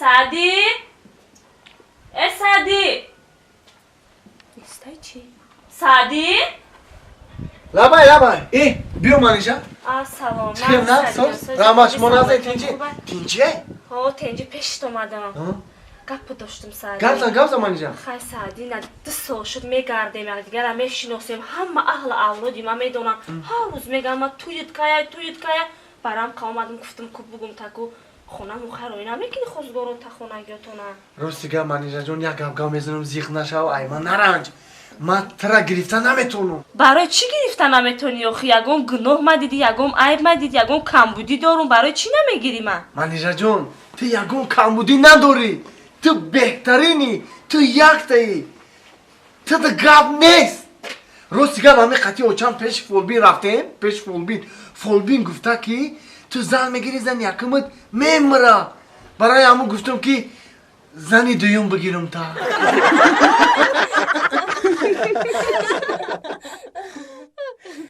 سعدی سعدی نیستی چی؟ سعدی؟ لابای بیو منیجا سلام چیم نه سوز راماش منازه تینجه تینجه پیشت اومدم گپ داشتم سعدی گپ منیجا خیلی سعدی نه 2 سال شد میگردیم یکدیگر را میشناسیم همه اهل اولادیم من میدونم هر روز میگم من تویت کایا برام که آمدم گفتم که بگم تکو خونه مخیر و نمیکنی خوزگارون تا خونگیاتونه راستیگه منیجا جون یک گپ میزنم زیخ نشو ای من نرنج من ترا گرفتن نمیتونم برای چی گرفتن نمیتونی آخه یگم گناه ما دیدی یگم عیب ما دیدی یگم کمبودی دارم برای چی نمیگیری من منیجا جون تو یگم کمبودی نداری تو بهترینی تو یک تایی تو ده گپ نیست راستیگه من قطعی اوچم پیش فولبین رفتیم پیش فولبین گفته که تو زن میگیری زن یکمت میمره برای همون گفتم که زنی دویم بگیرم تا